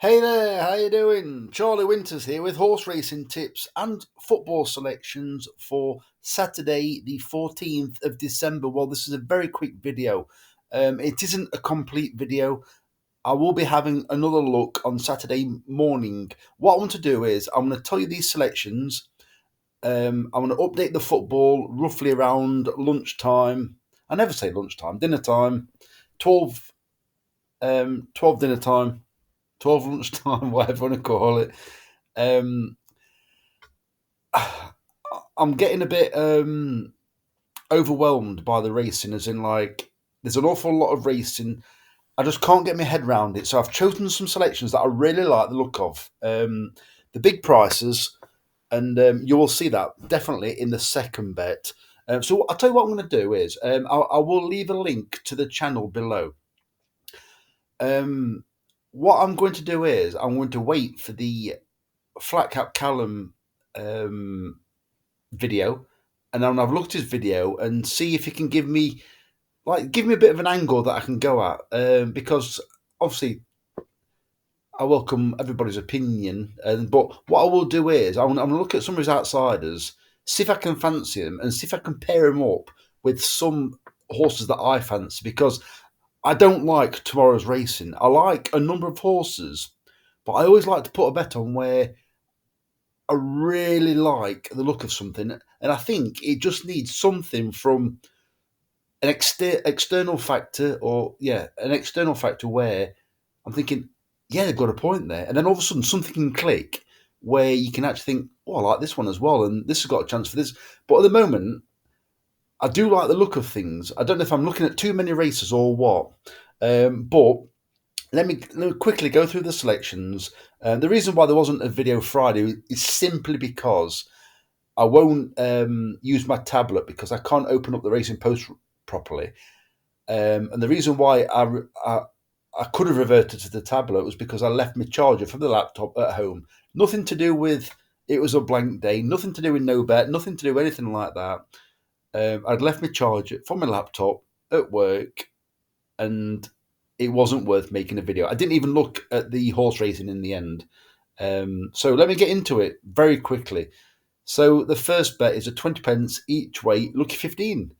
Hey there, how you doing? Charlie Winters here with horse racing tips and football selections for Saturday, the 14th of December. Well, this is a very quick video. It isn't a complete video. I will be having another look on Saturday morning. What I want to do is I'm going to tell you these selections. I'm going to update the football roughly around lunchtime. I never say lunchtime, dinner time, 12, 12 dinner time. 12 lunchtime, whatever you want to call it. Um, I'm getting a bit overwhelmed by the racing, as in, like, there's an awful lot of racing. I just can't get my head around it. So I've chosen some selections that I really like the look of. The big prices, and you will see that definitely in the second bet. So I'll tell you what I'm going to do is I will leave a link to the channel below. What I'm going to do is I'm going to wait for the Flat Cap Callum um, video, and then I've looked at his video and see if he can give me a bit of an angle that I can go at. Because obviously I welcome everybody's opinion, but what I will do is I'm going to look at some of his outsiders, see if I can fancy him, and see if I can pair him up with some horses that I fancy. Because I don't like tomorrow's racing. I like a number of horses, but I always like to put a bet on where I really like the look of something, and I think it just needs something from an external factor, or an external factor where I'm thinking, yeah, they've got a point there, and then all of a sudden something can click where you can actually think, oh, I like this one as well, and this has got a chance for this. But at the moment, I do like the look of things. I don't know if I'm looking at too many races or what, but let me quickly go through the selections. The reason why there wasn't a video Friday is simply because I won't use my tablet because I can't open up the Racing Post properly. And the reason why I could have reverted to the tablet was because I left my charger from the laptop at home. Nothing to do with it was a blank day, nothing to do with no bet, nothing to do with anything like that. I'd left my charger from my laptop at work, and it wasn't worth making a video. I didn't even look at the horse racing in the end. So let me get into it very quickly. So the first bet is a 20 pence each way, lucky 15.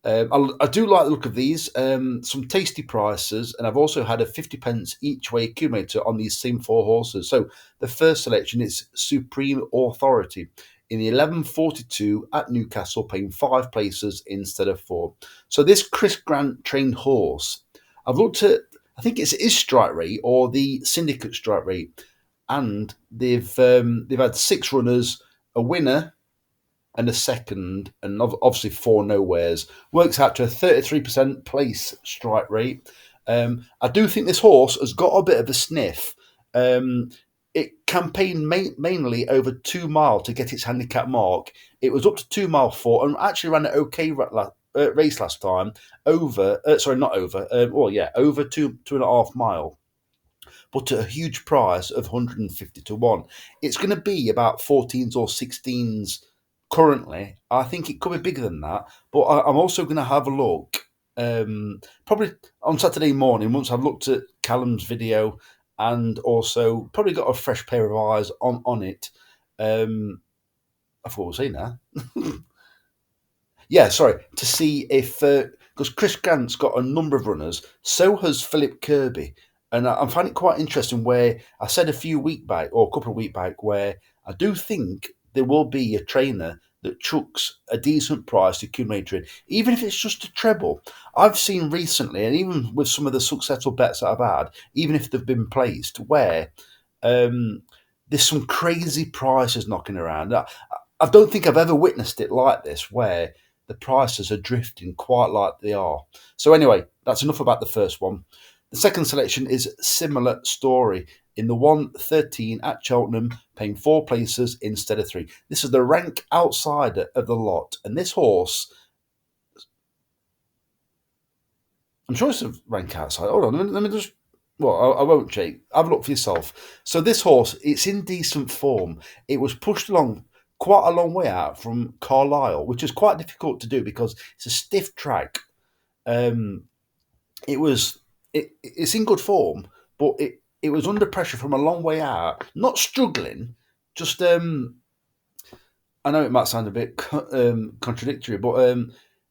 I do like the look of these, some tasty prices, and I've also had a 50 pence each way accumulator on these same four horses. So the first selection is Supreme Authority in the 1142 at Newcastle, paying five places instead of four. So this Chris Grant trained horse, I've looked at, I think it's his strike rate or the syndicate strike rate, and they've had six runners, a winner, and a second, and obviously four nowheres. Works out to a 33% place strike rate. I do think this horse has got a bit of a sniff. It campaigned mainly over 2 mile to get its handicap mark. It was up to 2 mile four and actually ran an okay race last time. Over two and a half mile, but at a huge price of 150 to 1. It's going to be about 14s or 16s currently. I think it could be bigger than that, but I'm also going to have a look probably on Saturday morning once I've looked at Callum's video and also probably got a fresh pair of eyes on it. I thought I was saying that. Yeah, sorry, to see if because Chris Grant's got a number of runners, so has Philip Kirby, and I find it quite interesting. Where I said a few week back or a couple of week back, where I do think there will be a trainer that chucks a decent price to accumulator in, even if it's just a treble. I've seen recently, and even with some of the successful bets that I've had, even if they've been placed, where um, there's some crazy prices knocking around. I don't think I've ever witnessed it like this, where the prices are drifting quite like they are. So anyway, that's enough about the first one. The second selection is similar story in the 113 at Cheltenham, paying four places instead of three. This is the rank outsider of the lot, and this horse, I'm sure it's a rank outside. Hold on, let me just. Well, I won't, Jake. Have a look for yourself. So this horse, it's in decent form. It was pushed along quite a long way out from Carlisle, which is quite difficult to do because it's a stiff track. Um, it's in good form, but it was under pressure from a long way out, not struggling, just I know it might sound a bit contradictory, but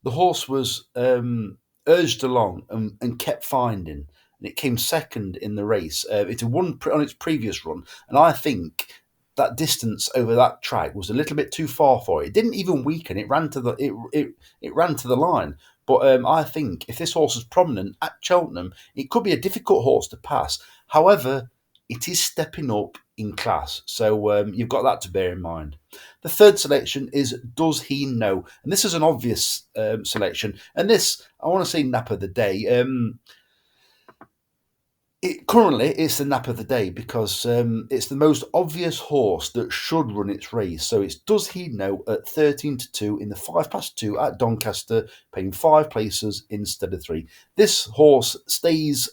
the horse was urged along and kept finding, and it came second in the race. It had won on its previous run, and I think that distance over that track was a little bit too far for it. It didn't even weaken; it ran to the it ran to the line. But I think if this horse is prominent at Cheltenham, it could be a difficult horse to pass. However, it is stepping up in class, so you've got that to bear in mind. The third selection is Does He Know? And this is an obvious selection. And this, I want to say nap of the day. Currently, it's the nap of the day because it's the most obvious horse that should run its race. So it's Does He Know at 13-2 in the 2 at Doncaster, paying 5 places instead of 3. This horse stays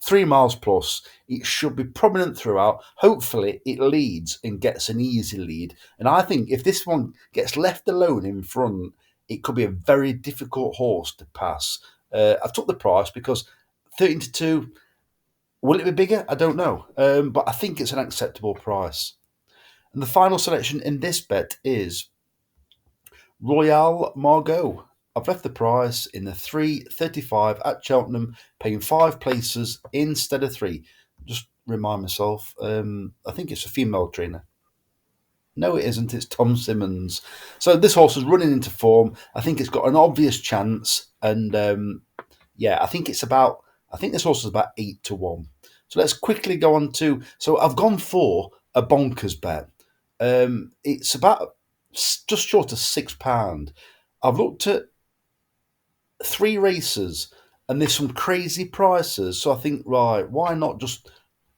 3 miles plus. It should be prominent throughout. Hopefully, it leads and gets an easy lead. And I think if this one gets left alone in front, it could be a very difficult horse to pass. I've took the price because 13-2. Will it be bigger? I don't know. But I think it's an acceptable price. And the final selection in this bet is Royale Margot. I've left the price in the 3.35 at Cheltenham, paying 5 places instead of 3. Just remind myself, I think it's a female trainer. No, it isn't. It's Tom Simmons. So this horse is running into form. I think it's got an obvious chance, and I think this horse is about 8-1. So let's quickly go on to. So I've gone for a bonkers bet. It's about just short of £6. I've looked at 3 races and there's some crazy prices. So I think, right, why not just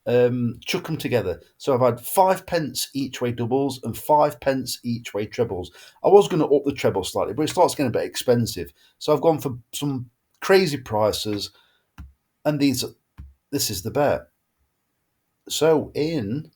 chuck them together? So I've had 5 pence each way doubles and 5 pence each way trebles. I was going to up the treble slightly, but it starts getting a bit expensive. So I've gone for some crazy prices, and this is the bet. So in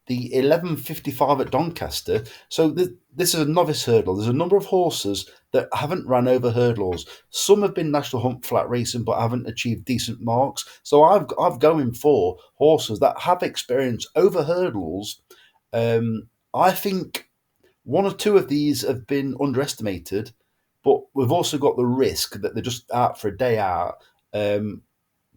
the 11.55 at Doncaster. So this is a novice hurdle. There's a number of horses that haven't run over hurdles. Some have been National Hunt Flat racing but haven't achieved decent marks. So I've going for horses that have experience over hurdles. I think 1 or 2 of these have been underestimated, but we've also got the risk that they're just out for a day out.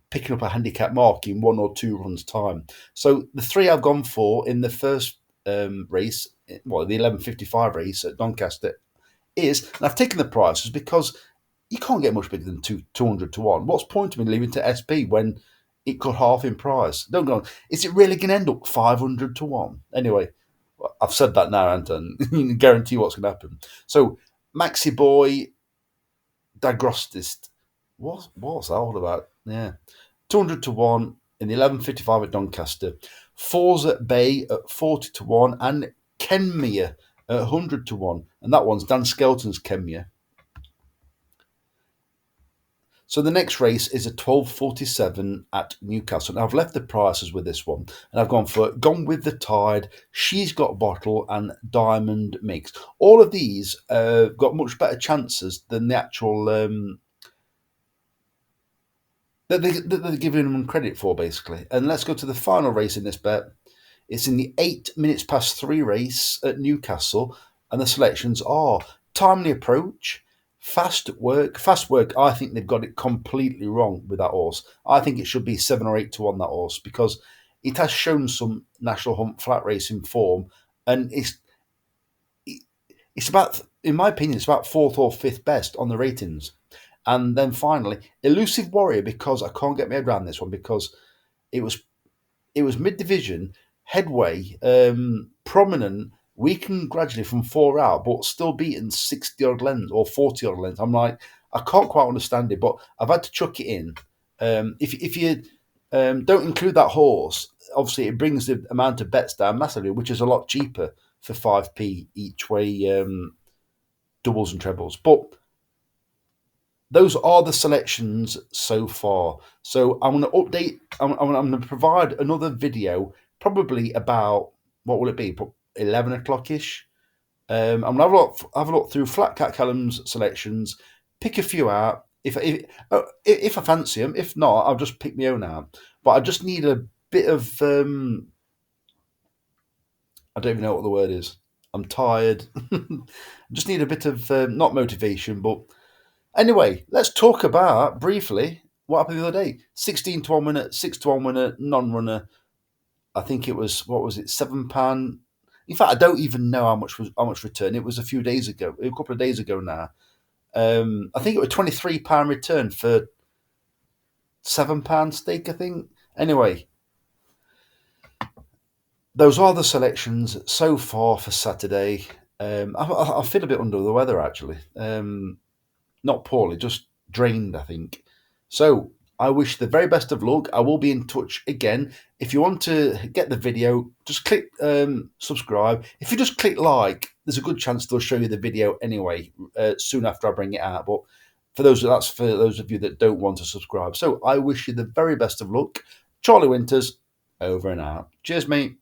Picking up a handicap mark in 1 or 2 runs' time. So the 3 I've gone for in the first race, the 11.55 race at Doncaster, and I've taken the prices because you can't get much bigger than 200-1. What's the point of me leaving to SP when it could half in price? Don't go on. Is it really going to end up 500-1? Anyway, I've said that now, Anton. You can guarantee what's going to happen. So Maxi Boy, Dagrostist. What's that all about? Yeah. 200-1 in the 11.55 at Doncaster. Forza Bay at 40-1 and Kenmere at 100-1. And that one's Dan Skelton's Kenmere. So the next race is a 12.47 at Newcastle. Now I've left the prices with this one, and I've gone for Gone with the Tide, She's Got Bottle, and Diamond Mix. All of these got much better chances than the actual that they're giving them credit for, basically. And let's go to the final race in this bet. It's in the 3 race at Newcastle, and the selections are Timely Approach, Fast Work. Fast Work, I think they've got it completely wrong with that horse. I think it should be 7 or 8-1, that horse, because it has shown some National Hunt Flat racing form, and it's about, in my opinion, it's about 4th or 5th best on the ratings. And then finally, Elusive Warrior, because I can't get my head around this one, because it was mid division, headway, prominent, weakened gradually from 4 out, but still beaten 60 odd lengths or 40 odd lengths. I'm like, I can't quite understand it, but I've had to chuck it in. If you don't include that horse, obviously it brings the amount of bets down massively, which is a lot cheaper for 5p each way, doubles and trebles. But those are the selections so far. So I'm going to update. I'm going to provide another video, probably about, what will it be? 11 o'clock ish. I'm going to have a look through Flat Cat Callum's selections, pick a few out. If I fancy them. If not, I'll just pick my own out. But I just need a bit of I don't even know what the word is. I'm tired. I just need a bit of not motivation, but anyway, let's talk about briefly what happened the other day. 16 to 1 minute, 6 to 1 minute, non-runner. I think it was, what was it, £7. In fact, I don't even know how much return. It was a few days ago, a couple of days ago now. I think it was £23 return for £7 stake, I think. Anyway, those are the selections so far for Saturday. I feel a bit under the weather, actually. Not poorly, just drained, I think. So I wish the very best of luck. I will be in touch again. If you want to get the video, just click subscribe. If you just click like, there's a good chance they'll show you the video anyway soon after I bring it out. But that's for those of you that don't want to subscribe. So I wish you the very best of luck. Charlie Winters, over and out. Cheers, mate.